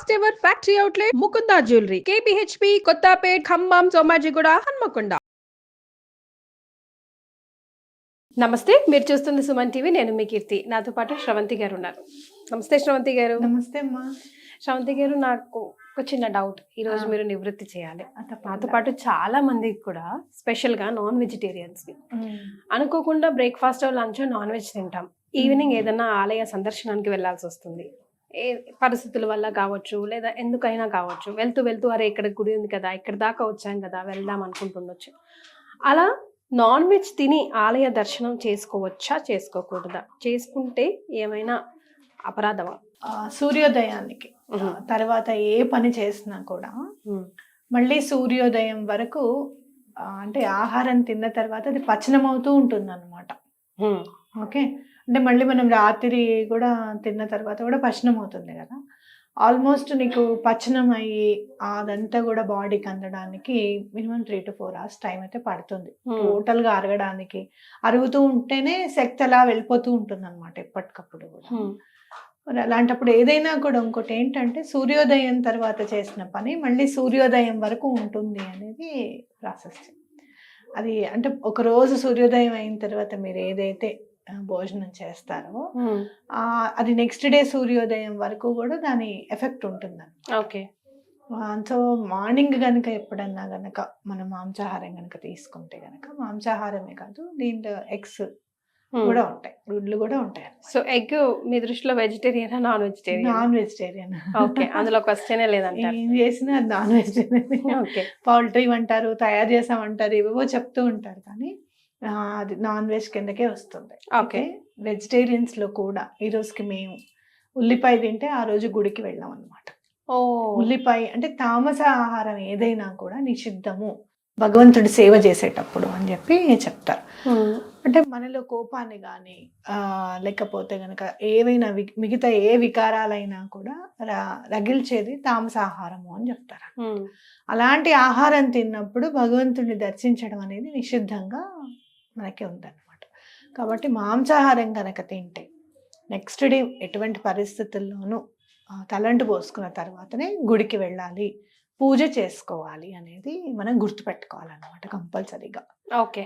First ever factory outlet Mukunda jewellery KPHB Kothapet Khammam Somajiguda Hanamkonda. నమస్తే, మీరు చూస్తుంది సుమన్ టీవీ. నేను మీ కీర్తి. నాతో పాటు శ్రవంతి గారు ఉన్నారు. నమస్తే శ్రవంతి గారు. నమస్తే అమ్మా. శ్రవంతి గారు, నాకు ఒక చిన్న డౌట్. ఈ రోజు మీరు నివృత్తి చేయాలి. నాతో పాటు చాలా మందికి కూడా స్పెషల్ గా నాన్ వెజిటేరియన్స్ అనుకోకుండా బ్రేక్ఫాస్ట్ లంచ్ నాన్ వెజ్ తింటాం. ఈవినింగ్ ఏదైనా ఆలయ సందర్శనానికి వెళ్లాల్సి వస్తుంది. ఏ పరిస్థితుల వల్ల కావచ్చు, లేదా ఎందుకైనా కావచ్చు, వెళ్తూ వెళ్తూ అరే ఇక్కడ గుడి ఉంది కదా, ఇక్కడ దాకా వచ్చాం కదా, వెళ్దాం అనుకుంటుండొచ్చు. అలా నాన్ వెజ్ తిని ఆలయ దర్శనం చేసుకోవచ్చా, చేసుకోకూడదా? చేసుకుంటే ఏమైనా అపరాధమా? సూర్యోదయానికి తర్వాత ఏ పని చేసినా కూడా మళ్ళీ సూర్యోదయం వరకు అంటే ఆహారం తిన్న తర్వాత అది పచనం అవుతూ ఉంటుంది అన్నమాట. ఓకే, అంటే మళ్ళీ మనం రాత్రి కూడా తిన్న తర్వాత కూడా పచనం అవుతుంది కదా. ఆల్మోస్ట్ నీకు పచనం అయ్యి అదంతా కూడా బాడీకి అందడానికి మినిమం 3 to 4 hours టైం అయితే పడుతుంది. టోటల్గా అరగడానికి. అరుగుతూ ఉంటేనే శక్తి అలా వెళ్ళిపోతూ ఉంటుంది అనమాట ఎప్పటికప్పుడు కూడా. మరి అలాంటప్పుడు ఏదైనా కూడా ఇంకోటి ఏంటంటే సూర్యోదయం తర్వాత చేసిన పని మళ్ళీ సూర్యోదయం వరకు ఉంటుంది అనేది ప్రాసెస్. అది అంటే ఒక రోజు సూర్యోదయం అయిన తర్వాత మీరు ఏదైతే భోజనం చేస్తారో అది నెక్స్ట్ డే సూర్యోదయం వరకు కూడా దాని ఎఫెక్ట్ ఉంటుందని. ఓకే, సో మార్నింగ్ కనుక ఎప్పుడన్నా గనక మనం మాంసాహారం కనుక తీసుకుంటే గనక మాంసాహారమే కాదు, దీంట్లో ఎగ్స్ కూడా ఉంటాయి, గుడ్లు కూడా ఉంటాయి. సో ఎగ్ మీ దృష్టిలో వెజిటేరియనా, non vegetarian? Non vegetarian. Okay, అందులో క్వశ్చనే లేదంటారు. ఏం చేసినా నాన్ వెజిటేరియన్. ఓకే, పౌల్ట్రీ అంటారు, తయారు చేసామంటారు, ఏవేవో చెప్తూ ఉంటారు, కానీ అది నాన్ వెజ్ కిందకే వస్తుంది. ఓకే, వెజిటేరియన్స్ లో కూడా ఈ రోజుకి మేము ఉల్లిపాయ తింటే ఆ రోజు గుడికి వెళ్ళాం అనమాట. ఉల్లిపాయ అంటే తామస ఆహారం ఏదైనా కూడా నిషిద్ధము భగవంతుడి సేవ చేసేటప్పుడు అని చెప్పి చెప్తారు. అంటే మనలో కోపాన్ని కానీ లేకపోతే గనక ఏవైనా మిగతా ఏ వికారాలైనా కూడా రగిల్చేది తామసాహారము అని చెప్తారు. అలాంటి ఆహారం తిన్నప్పుడు భగవంతుడిని దర్శించడం అనేది నిషిద్ధంగా మనకి ఉందన్నమాట. కాబట్టి మాంసాహారం కనుక తింటే నెక్స్ట్ డే ఎటువంటి పరిస్థితుల్లోనూ తలంటు పోసుకున్న తర్వాతనే గుడికి వెళ్ళాలి, పూజ చేసుకోవాలి అనేది మనం గుర్తుపెట్టుకోవాలన్నమాట కంపల్సరీగా. ఓకే,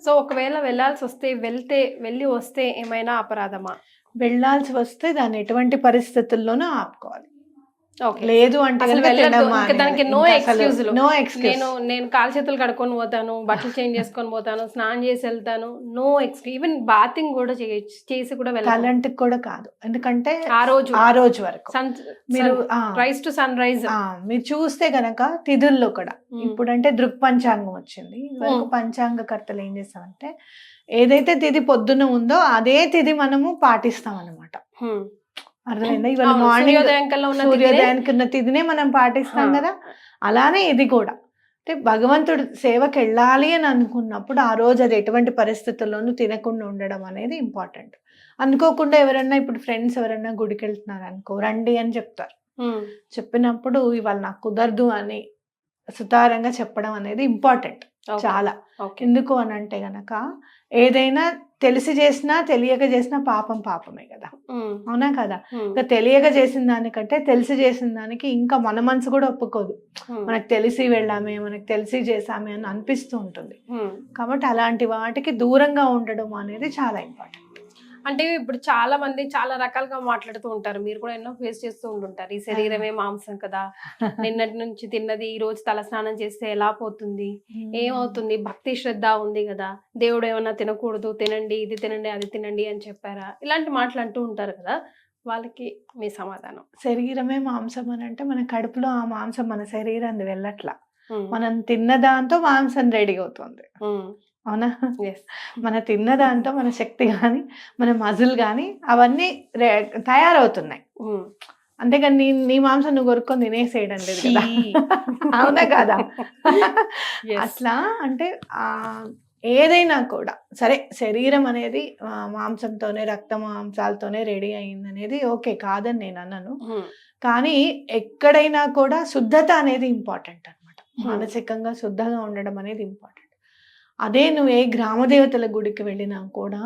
సో ఒకవేళ వెళ్ళాల్సి వస్తే వెళ్ళి వస్తే ఏమైనా అపరాధమా? వెళ్ళాల్సి వస్తే దాన్ని ఎటువంటి పరిస్థితుల్లోనూ ఆపుకోవాలి. లేదు అంటే దానికి నో ఎక్స్క్యూజ్. నేను కాలు చేతులు కడుక్కొని పోతాను, బట్టలు చేంజ్ చేసుకొని పోతాను, స్నానం చేసి వెళ్తాను, నో ఎక్స్క్యూజ్. ఈవెన్ బాతింగ్ కూడా చేసి కూడా వెళ్ళాలి. అలాంటికి కూడా కాదు, ఎందుకంటే ఆ రోజు వరకు మీరు రైజ్ టు సన్ రైజ్ మీరు చూస్తే గనక తిథుల్లో కూడా ఇప్పుడంటే దృక్పంచాంగం వచ్చింది. వరకు పంచాంగ కర్తలు ఏం చేస్తామంటే ఏదైతే తిథి పొద్దున ఉందో అదే తిథి మనము పాటిస్తాం అన్నమాట. అర్థమైందా? ఇవాళ మార్నింగ్ సూర్యోదయానికి ఉన్న తిథినే మనం పాటిస్తాం కదా. అలానే ఇది కూడా అంటే భగవంతుడు సేవకి వెళ్ళాలి అని అనుకున్నప్పుడు ఆ రోజు అది ఎటువంటి పరిస్థితుల్లోనూ తినకుండా ఉండడం అనేది ఇంపార్టెంట్. అనుకోకుండా ఎవరన్నా ఇప్పుడు ఫ్రెండ్స్ ఎవరన్నా గుడికి వెళ్తున్నారు అనుకో, రండి అని చెప్తారు. చెప్పినప్పుడు ఇవాళ నాకు కుదరదు అని సుతారంగా చెప్పడం అనేది ఇంపార్టెంట్ చాలా. ఎందుకు అని అంటే గనక ఏదైనా తెలిసి చేసినా తెలియక చేసినా పాపమే కదా, అవునా కదా. ఇంకా తెలియక చేసిన దానికంటే తెలిసి చేసిన దానికి ఇంకా మన మనసు కూడా ఒప్పుకోదు. మనకు తెలిసి వెళ్ళామే, మనకు తెలిసి చేసామే అని అనిపిస్తూ ఉంటుంది. కాబట్టి అలాంటి వాటికి దూరంగా ఉండడం అనేది చాలా ఇంపార్టెంట్. అంటే ఇప్పుడు చాలా మంది చాలా రకాలుగా మాట్లాడుతూ ఉంటారు, మీరు కూడా ఎన్నో ఫేస్ చేస్తూ ఉంటుంటారు. ఈ శరీరమే మాంసం కదా, నిన్నటి నుంచి తిన్నది ఈ రోజు తల స్నానం చేస్తే ఎలా పోతుంది, ఏమవుతుంది, భక్తి శ్రద్ధ ఉంది కదా, దేవుడు ఏమన్నా తినకూడదు, తినండి, ఇది తినండి, అది తినండి అని చెప్పారా? ఇలాంటి మాటలు అంటూ ఉంటారు కదా, వాళ్ళకి మీ సమాధానం? శరీరమే మాంసం అని అంటే మన కడుపులో ఆ మాంసం మన శరీరాన్ని వెళ్ళట్లా, మనం తిన్న దాంతో మాంసం రెడీ అవుతుంది, అవునా. మన తిన్న దాంతో మన శక్తి కానీ మన మజిల్ కానీ అవన్నీ తయారవుతున్నాయి. అంతేగాని నీ మాంసం నువ్వు కొరుక్కొని తినేసేయడం లేదు కదా, అవునా కదా. అట్లా అంటే ఏదైనా కూడా సరే, శరీరం అనేది మాంసంతోనే రక్త మాంసాలతోనే రెడీ అయింది అనేది ఓకే, కాదని నేను అన్నాను. కానీ ఎక్కడైనా కూడా శుద్ధత అనేది ఇంపార్టెంట్ అనమాట. మానసికంగా శుద్ధంగా ఉండడం అనేది ఇంపార్టెంట్. అదే నువ్వు ఏ గ్రామదేవతల గుడికి వెళ్ళినా కూడా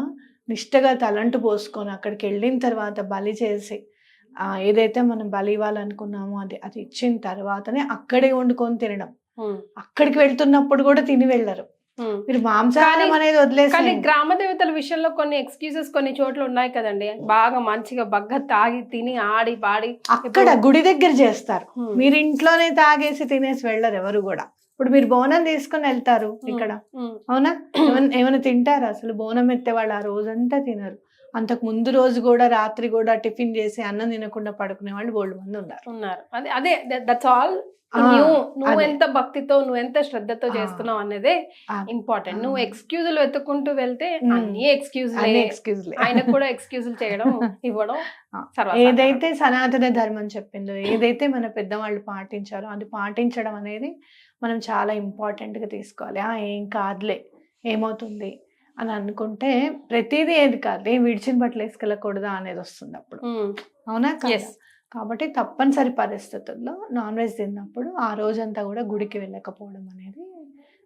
నిష్టగా తలంటు పోసుకొని అక్కడికి వెళ్ళిన తర్వాత బలి చేసి ఏదైతే మనం బలి ఇవ్వాలనుకున్నామో అది ఇచ్చిన తర్వాతనే అక్కడే వండుకొని తినడం. అక్కడికి వెళ్తున్నప్పుడు కూడా తిని వెళ్ళరు. మీరు మాంసాహారం అనేది కానీ వదిలేసి గ్రామ దేవతల విషయంలో కొన్ని ఎక్స్క్యూజెస్ కొన్ని చోట్ల ఉన్నాయి కదండి, బాగా మంచిగా బగ్గ తాగి తిని ఆడి పాడి అక్కడ గుడి దగ్గర చేస్తారు. మీరు ఇంట్లోనే తాగేసి తినేసి వెళ్ళరు ఎవరు కూడా. ఇప్పుడు మీరు బోనం తీసుకుని వెళ్తారు ఇక్కడ, అవునా? ఏమైనా తింటారు? అసలు బోనం ఎత్తే వాళ్ళు ఆ రోజంతా తినరు. అంతకు ముందు రోజు కూడా రాత్రి కూడా టిఫిన్ చేసి అన్నం తినకుండా పడుకునే వాళ్ళు బోల్డ్ మంది ఉన్నారు. అదే దట్స్ ఆల్. నువ్వు ఎంత భక్తితో నువ్వు ఎంత శ్రద్ధతో చేస్తున్నావు అనేదే ఇంపార్టెంట్. నువ్వు ఎక్స్క్యూజులు వెతుక్కుంటూ వెళ్తే అన్ని ఎక్స్క్యూజ్ ఆయన కూడా ఎక్స్క్యూజులు చేయడం ఇవ్వడం. ఏదైతే సనాతన ధర్మం చెప్పిందో, ఏదైతే మన పెద్దవాళ్ళు పాటించారో అది పాటించడం అనేది మనం చాలా ఇంపార్టెంట్ గా తీసుకోవాలి. ఏం కాదులే, ఏమవుతుంది అని అనుకుంటే ప్రతిదీ ఏది కాదు, విడిచిన బట్టలు వేసుకెళ్ళకూడదా అనేది వస్తుంది అప్పుడు, అవునా? కాబట్టి తప్పనిసరి పరిస్థితుల్లో నాన్ వెజ్ తిన్నప్పుడు ఆ రోజంతా కూడా గుడికి వెళ్ళకపోవడం అనేది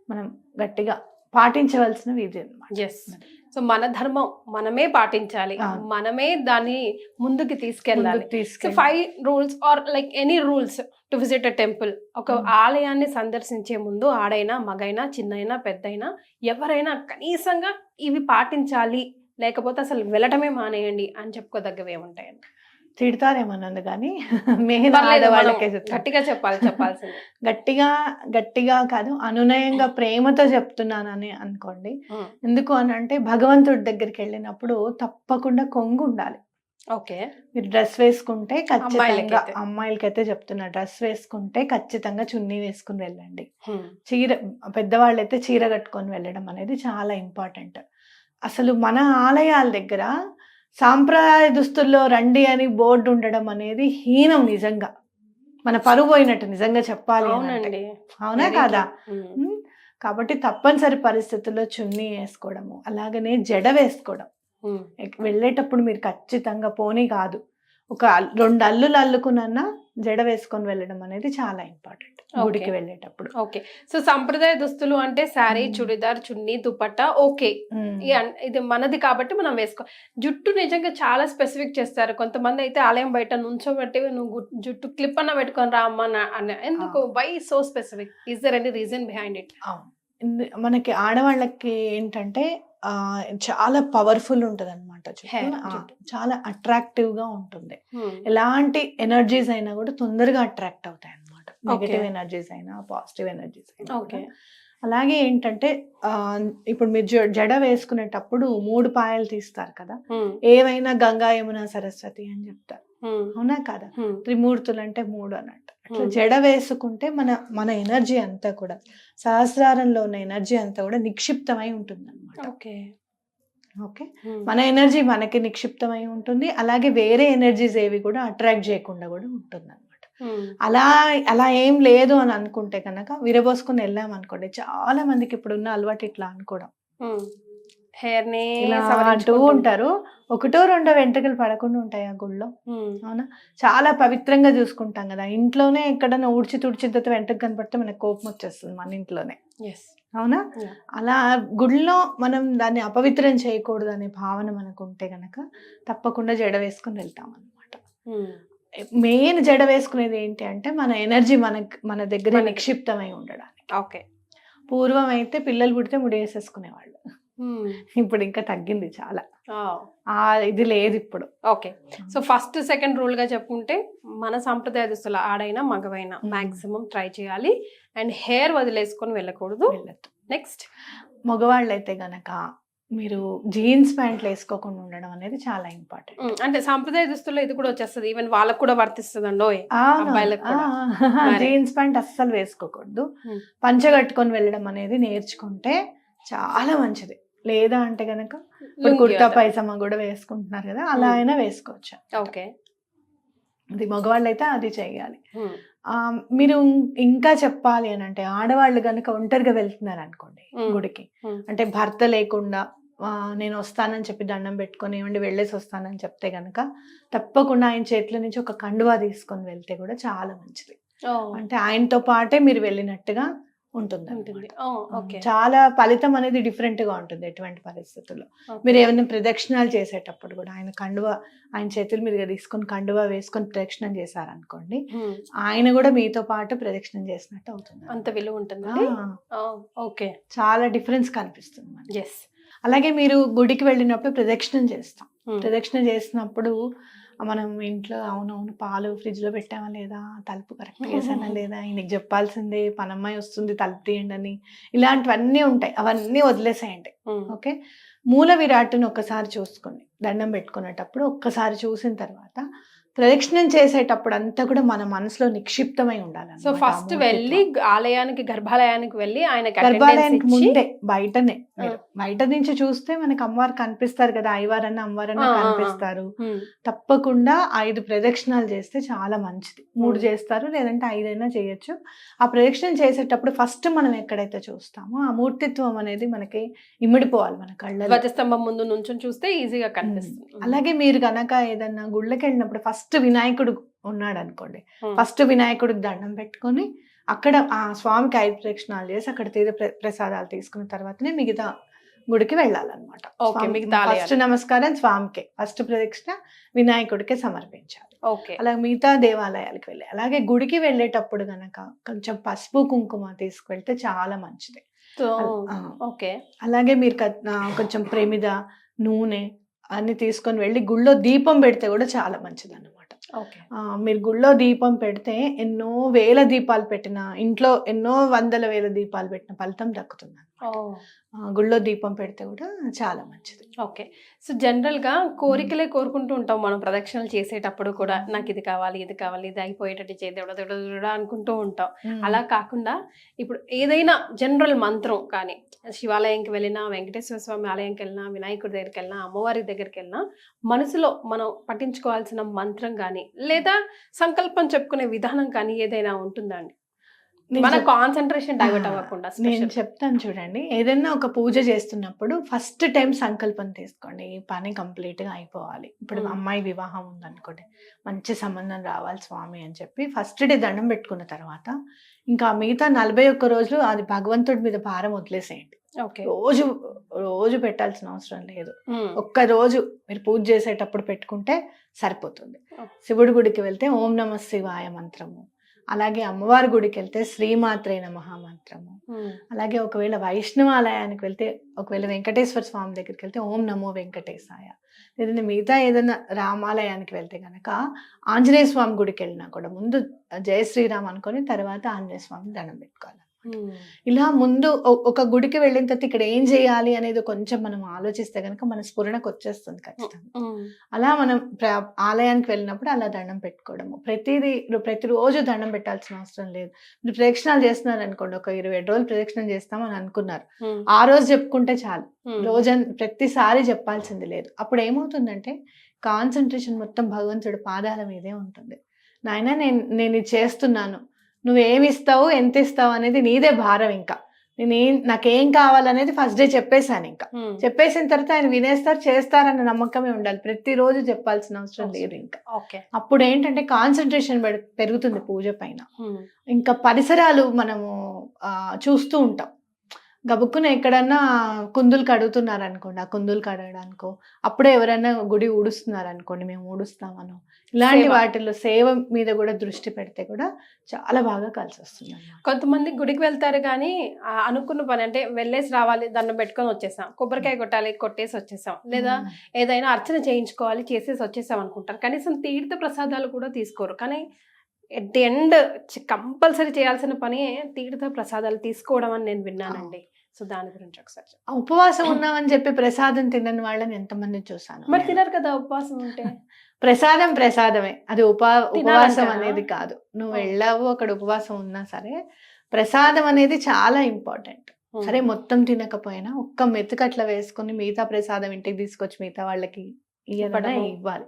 మనం గట్టిగా పాటించవలసిన విధి అన్నమాట. సో మన ధర్మం మనమే పాటించాలి, మనమే దాన్ని ముందుకు తీసుకెళ్ళాలి. 5 rules are like any rules to visit a temple. ఒక ఆలయాన్ని సందర్శించే ముందు ఆడైనా మగైనా చిన్నైనా పెద్దయినా ఎవరైనా కనీసంగా ఇవి పాటించాలి, లేకపోతే అసలు వెళ్ళటమే మానేయండి అని చెప్పుకోదగ్గవి ఏముంటాయండి? తిడతారేమన్నది కానీ మెయిన్ ఆడవాళ్ళకే గట్టిగా చెప్పాల్సింది. గట్టిగా కాదు, అనునయంగా ప్రేమతో చెప్తున్నానని అనుకోండి. ఎందుకు అని అంటే భగవంతుడి దగ్గరికి వెళ్ళినప్పుడు తప్పకుండా కొంగు ఉండాలి. ఓకే, మీరు డ్రెస్ వేసుకుంటే ఖచ్చితంగా, అమ్మాయిలకైతే చెప్తున్నా, డ్రెస్ వేసుకుంటే ఖచ్చితంగా చున్నీ వేసుకుని వెళ్ళండి. చీర, పెద్దవాళ్ళైతే చీర కట్టుకొని వెళ్ళడం అనేది చాలా ఇంపార్టెంట్. అసలు మన ఆలయాల దగ్గర సాంప్రదాయ దుస్తుల్లో రండి అని బోర్డు ఉండడం అనేది హీనం. నిజంగా మన పరువు పోయినట్టు నిజంగా చెప్పాలి, అవునా కాదా? కాబట్టి తప్పనిసరి పరిస్థితుల్లో చున్నీ వేసుకోవడము, అలాగనే జడ వేసుకోవడం. వెళ్ళేటప్పుడు మీరు ఖచ్చితంగా పోనీ కాదు, ఒక 2 అల్లులు అల్లుకున్నా జడ వేసుకొని వెళ్ళడం అనేది చాలా ఇంపార్టెంట్ గుడికి వెళ్ళేటప్పుడు. ఓకే, సో సంప్రదాయ దుస్తులు అంటే శారీ, చుడిదార్, చున్నీ, దుపట్టా. ఓకే, ఇది మనది కాబట్టి మనం వేసుకో. జుట్టు నిజంగా చాలా స్పెసిఫిక్ చేస్తారు కొంతమంది. అయితే ఆలయం బయట నుంచోబెట్టి నువ్వు జుట్టు క్లిప్ అన్న పెట్టుకొని రా అమ్మ అన్న. ఎందుకు? Why so specific? Is there any reason behind it? మనకి ఆడవాళ్ళకి ఏంటంటే చాలా పవర్ఫుల్ ఉంటది అనమాట, చాలా అట్రాక్టివ్ గా ఉంటుంది. ఎలాంటి ఎనర్జీస్ అయినా కూడా తొందరగా అట్రాక్ట్ అవుతాయి అనమాట. నెగటివ్ ఎనర్జీస్ అయినా పాజిటివ్ ఎనర్జీస్ అయినా. అలాగే ఏంటంటే ఇప్పుడు మీరు జడ వేసుకునేటప్పుడు 3 పాయలు తీస్తారు కదా, ఏవైనా గంగా, యమున, సరస్వతి అని చెప్తారు, అవునా కదా? త్రిమూర్తులు అంటే 3 అన్నట్టు. అట్లా జడ వేసుకుంటే మన ఎనర్జీ అంతా కూడా, సహస్రారంలో ఉన్న ఎనర్జీ అంతా కూడా నిక్షిప్తమై ఉంటుంది అనమాట. ఓకే, మన ఎనర్జీ మనకి నిక్షిప్తమై ఉంటుంది. అలాగే వేరే ఎనర్జీస్ ఏవి కూడా అట్రాక్ట్ చేయకుండా కూడా ఉంటుంది అనమాట. అలా ఏం లేదు అని అనుకుంటే కనుక విరబోసుకుని వెళ్ళాం అనుకోండి, చాలా మందికి ఇప్పుడున్న అలవాటు ఇట్లా అనుకోవడం. అంటూ ఉంటారు, 1-2 వెంట్రుకలు పడకుండా ఉంటాయి ఆ గుళ్ళో, అవునా? చాలా పవిత్రంగా చూసుకుంటాం కదా. ఇంట్లోనే ఎక్కడైనా తుడిచితో వెంట్రుక కనపడితే మనకు కోపం వచ్చేస్తుంది మన ఇంట్లోనే, అవునా? అలా గుళ్ళో మనం దాన్ని అపవిత్రం చేయకూడదు అనే భావన మనకు ఉంటే గనక తప్పకుండా జడ వేసుకుని వెళ్తాం అనమాట. మెయిన్ జడ వేసుకునేది ఏంటి అంటే మన ఎనర్జీ మన దగ్గర నిక్షిప్తమై ఉండడానికి. ఓకే, పూర్వం అయితే పిల్లలు పుడితే ముడి వేసేసుకునేవాళ్ళు, ఇప్పుడు ఇంకా తగ్గింది చాలా, ఇది లేదు ఇప్పుడు. Okay, so first second rule గా చెప్పుకుంటే మన సాంప్రదాయ దుస్తుల ఆడైనా మగవైనా మాక్సిమం ట్రై చేయాలి. అండ్ హెయిర్ వదిలేసుకొని వెళ్ళకూడదు. నెక్స్ట్, మగవాళ్ళు అయితే గనక మీరు జీన్స్ ప్యాంట్లు వేసుకోకుండా ఉండడం అనేది చాలా ఇంపార్టెంట్. అంటే సాంప్రదాయ దుస్తుల్లో ఇది కూడా వచ్చేస్తుంది, ఈవెన్ వాళ్ళకు కూడా వర్తిస్తుందండి. జీన్స్ ప్యాంట్ అస్సలు వేసుకోకూడదు. పంచ కట్టుకొని వెళ్ళడం అనేది నేర్చుకుంటే చాలా మంచిది. లేదా అంటే గనక కుర్తా పైజమా కూడా వేసుకుంటున్నారు కదా, అలా అయినా వేసుకోవచ్చు. ఓకే, అది మగవాళ్ళు అయితే అది చెయ్యాలి. మీరు ఇంకా చెప్పాలి అని అంటే, ఆడవాళ్ళు కనుక ఒంటరిగా వెళ్తున్నారు అనుకోండి గుడికి, అంటే భర్త లేకుండా నేను వస్తానని చెప్పి దండం పెట్టుకొని ఏమండి వెళ్ళేసి వస్తానని చెప్తే గనక తప్పకుండా ఆయన చేతుల నుంచి ఒక కండువా తీసుకొని వెళ్తే కూడా చాలా మంచిది. అంటే ఆయనతో పాటే మీరు వెళ్ళినట్టుగా ఉంటుంది ఉంటుంది. ఓకే. చాలా ఫలితం అనేది డిఫరెంట్ గా ఉంటుంది ఎటువంటి పరిస్థితుల్లో. మీరు ఏమైనా ప్రదక్షిణాలు చేసేటప్పుడు కూడా ఆయన చేతుల మీదుగా తీసుకొని కండువా వేసుకొని ప్రదక్షిణం చేశారనుకోండి, ఆయన కూడా మీతో పాటు ప్రదక్షిణం చేసినట్టు అవుతుంది. అంత విలువ ఉంటుంది. ఓకే, చాలా డిఫరెన్స్ కనిపిస్తుంది మనకి. ఎస్. అలాగే మీరు గుడికి వెళ్ళినప్పుడు ప్రదక్షిణం చేస్తాం. ప్రదక్షిణ చేసినప్పుడు మనం ఇంట్లో అవునవును పాలు ఫ్రిడ్జ్ లో పెట్టామా లేదా, తలుపు కరెక్ట్ వేసానా లేదా, ఈయనకి చెప్పాల్సిందే పనమ్మాయి వస్తుంది తలుపు తీయండి అని, ఇలాంటివన్నీ ఉంటాయి. అవన్నీ వదిలేసేయండి. ఓకే, మూల విరాట్టును ఒక్కసారి చూసుకోండి. దండం పెట్టుకునేటప్పుడు ఒక్కసారి చూసిన తర్వాత ప్రదక్షిణం చేసేటప్పుడు అంతా కూడా మన మనసులో నిక్షిప్తమై ఉండాలి. సో ఫస్ట్ వెళ్ళి ఆలయానికి, గర్భాలయానికి వెళ్ళి ఆయన గర్భాలయానికి ముందే బయటనే బయట నుంచి చూస్తే మనకి అమ్మవారు కనిపిస్తారు కదా, అయ్యవారన్నా అమ్మవారన్నా కనిపిస్తారు. తప్పకుండా 5 ప్రదక్షిణాలు చేస్తే చాలా మంచిది. 3 చేస్తారు, లేదంటే 5 అయినా చేయొచ్చు. ఆ ప్రదక్షిణం చేసేటప్పుడు ఫస్ట్ మనం ఎక్కడైతే చూస్తామో ఆ మూర్తిత్వం అనేది మనకి ఇమిడిపోవాలి మన కళ్ళలో. ధ్వజస్తంభం ముందు నుంచి చూస్తే ఈజీగా కనిపిస్తుంది. అలాగే మీరు గనక ఏదన్నా గుళ్ళకి వెళ్ళినప్పుడు ఫస్ట్ వినాయకుడు ఉన్నాడు అనుకోండి, ఫస్ట్ వినాయకుడికి దండం పెట్టుకొని అక్కడ ఆ స్వామికి 5 ప్రదక్షిణాలు చేసి అక్కడ తీర్థ ప్రసాదాలు తీసుకున్న తర్వాతనే మిగతా గుడికి వెళ్ళాలన్నమాట. ఫస్ట్ నమస్కారం స్వామికే, ఫస్ట్ ప్రదక్షిణ వినాయకుడికే సమర్పించాలి. అలా మిగతా దేవాలయాలకు వెళ్ళి, అలాగే గుడికి వెళ్ళేటప్పుడు గనక కొంచెం పసుపు కుంకుమ తీసుకువెళ్తే చాలా మంచిది. అలాగే మీరు కొంచెం ప్రమిద, నూనె అన్ని తీసుకొని వెళ్ళి గుళ్ళో దీపం పెడితే కూడా చాలా మంచిది అన్నమాట. మీరు గుళ్ళో దీపం పెడితే ఎన్నో వేల దీపాలు పెట్టిన ఇంట్లో ఎన్నో వందల వేల దీపాలు పెట్టిన ఫలితం దక్కుతుంది. గుళ్ళో దీపం పెడితే కూడా చాలా మంచిది. ఓకే, సో జనరల్ గా కోరికలే కోరుకుంటూ ఉంటాం మనం ప్రదక్షిణలు చేసేటప్పుడు కూడా, నాకు ఇది కావాలి, ఇది కావాలి, ఇది అయిపోయేటట్టు చేద్దాం అనుకుంటూ ఉంటాం. అలా కాకుండా ఇప్పుడు ఏదైనా జనరల్ మంత్రం కానీ, శివాలయంకి వెళ్ళినా, వెంకటేశ్వర స్వామి ఆలయంకి వెళ్ళినా, వినాయకుడి దగ్గరికి వెళ్ళినా, అమ్మవారి దగ్గరికి వెళ్ళినా, మనసులో మనం పఠించుకోవాల్సిన మంత్రం కానీ లేదా సంకల్పం చెప్పుకునే విధానం కానీ ఏదైనా ఉంటుందా అండి? మన కాన్సంట్రేషన్ డైవర్ట్ అవ్వకుండా. నేను చెప్తాను చూడండి, ఏదైనా ఒక పూజ చేస్తున్నప్పుడు ఫస్ట్ టైం సంకల్పం తీసుకోండి, ఈ పని కంప్లీట్ గా అయిపోవాలి. ఇప్పుడు అమ్మాయి వివాహం ఉందనుకోండి, మంచి సంబంధం రావాలి స్వామి అని చెప్పి ఫస్ట్ డే దండం పెట్టుకున్న తర్వాత ఇంకా మిగతా 41 రోజులు అది భగవంతుడి మీద భారం వదిలేసేయండి. రోజు రోజు పెట్టాల్సిన అవసరం లేదు. ఒక్క రోజు మీరు పూజ చేసేటప్పుడు పెట్టుకుంటే సరిపోతుంది. శివుడి గుడికి వెళ్తే ఓం నమః శివాయ మంత్రము, అలాగే అమ్మవారి గుడికి వెళ్తే శ్రీమాత్రే నమః మంత్రము, అలాగే ఒకవేళ వైష్ణవాలయానికి వెళ్తే, ఒకవేళ వెంకటేశ్వర స్వామి దగ్గరికి వెళ్తే ఓం నమో వెంకటేశాయ, లేదంటే మిగతా ఏదైనా రామాలయానికి వెళ్తే కనుక ఆంజనేయ స్వామి గుడికి వెళ్ళినా కూడా ముందు జయ శ్రీరామ్ అనుకొని తర్వాత ఆంజనేయ స్వామి దండం పెట్టుకోవాలి. ఇలా ముందు ఒక గుడికి వెళ్ళిన తర్వాత ఇక్కడ ఏం చేయాలి అనేది కొంచెం మనం ఆలోచిస్తే కనుక మన స్ఫురణకు వచ్చేస్తుంది ఖచ్చితంగా. అలా మనం ఆలయానికి వెళ్ళినప్పుడు అలా దండం పెట్టుకోవడము, ప్రతిరోజు దండం పెట్టాల్సిన అవసరం లేదు. మీరు ప్రదక్షిణాలు చేస్తున్నారు అనుకోండి, ఒక 27 రోజులు ప్రదక్షిణం చేస్తామని అనుకున్నారు, ఆ రోజు చెప్పుకుంటే చాలు. ప్రతిసారి చెప్పాల్సింది లేదు. అప్పుడు ఏమవుతుందంటే కాన్సన్ట్రేషన్ మొత్తం భగవంతుడి పాదాల మీదే ఉంటుంది. నాయన నేను ఇది చేస్తున్నాను, నువ్వేమి ఇస్తావు, ఎంత ఇస్తావు అనేది నీదే భారం. ఇంకా నాకేం కావాలనేది ఫస్ట్ డే చెప్పేశాను. ఇంకా చెప్పేసిన తర్వాత ఆయన వినేస్తారు, చేస్తారన్న నమ్మకమే ఉండాలి. ప్రతిరోజు చెప్పాల్సిన అవసరం లేదు. ఇంకా అప్పుడు ఏంటంటే కాన్సన్ట్రేషన్ పెరుగుతుంది పూజ పైన. ఇంకా పరిసరాలు మనము చూస్తూ ఉంటాం. గబుక్కున ఎక్కడన్నా కుందులు కడుగుతున్నారు అనుకోండి, ఆ కుందులు కడగడానికో, అప్పుడే ఎవరైనా గుడి ఊడుస్తున్నారు అనుకోండి, మేము ఊడుస్తామను, ఇలాంటి వాటిల్లో సేవ మీద కూడా దృష్టి పెడితే కూడా చాలా బాగా కలిసి వస్తుంది. కొంతమంది గుడికి వెళ్తారు కానీ అనుకున్న పని అంటే వెళ్ళేసి రావాలి, దండం పెట్టుకొని వచ్చేసాం, కొబ్బరికాయ కొట్టాలి, కొట్టేసి వచ్చేసాం, లేదా ఏదైనా అర్చన చేయించుకోవాలి, చేసేసి వచ్చేసాం అనుకుంటారు. కనీసం తీర్థ ప్రసాదాలు కూడా తీసుకోరు. కానీ ఎట్ ది ఎండ్ కంపల్సరీ చేయాల్సిన పని తీర్థ ప్రసాదాలు తీసుకోవడం అని నేను విన్నానండి. సో దాని గురించి ఒకసారి ఉపవాసం ఉన్నామని చెప్పి ప్రసాదం తినని వాళ్ళని ఎంతమంది చూసాను. మరి తినరు కదా ఉపవాసం ఉంటే. ప్రసాదమే, అది ఉపవాసం అనేది కాదు. నువ్వు వెళ్ళావు అక్కడ ఉపవాసం ఉన్నా సరే ప్రసాదం అనేది చాలా ఇంపార్టెంట్. సరే మొత్తం తినకపోయినా ఒక్క మెతుకు అట్లా వేసుకొని మిగతా ప్రసాదం ఇంటికి తీసుకొచ్చి మిగతా వాళ్ళకి ఇవ్వాలి.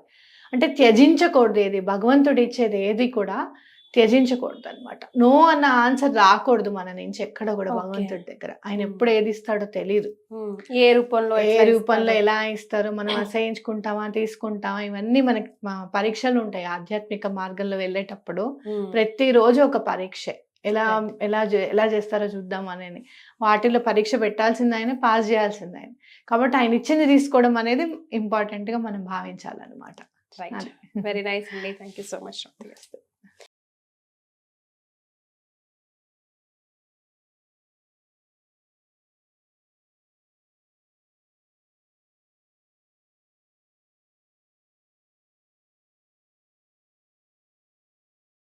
అంటే త్యజించకూడదు, ఏది భగవంతుడు ఇచ్చేది ఏది కూడా త్యజించకూడదు అనమాట. నో అన్న ఆన్సర్ రాకూడదు మన నుంచి ఎక్కడ కూడా భగవంతుడి దగ్గర. ఆయన ఎప్పుడు ఏది ఇస్తాడో తెలియదు, ఏ రూపంలో ఎలా ఇస్తారో మనం అసహించుకుంటామా తీసుకుంటామా, ఇవన్నీ మనకి పరీక్షలు ఉంటాయి. ఆధ్యాత్మిక మార్గంలో వెళ్ళేటప్పుడు ప్రతిరోజు ఒక పరీక్ష. ఎలా ఎలా చేస్తారో చూద్దాం అని. వాటిలో పరీక్ష పెట్టాల్సింది ఆయన, పాస్ చేయాల్సింది ఆయన. కాబట్టి ఆయన ఇచ్చింది తీసుకోవడం అనేది ఇంపార్టెంట్ గా మనం భావించాలన్నమాట. రైట్, వెరీ నైస్ అండి, థ్యాంక్ యూ సో మచ్.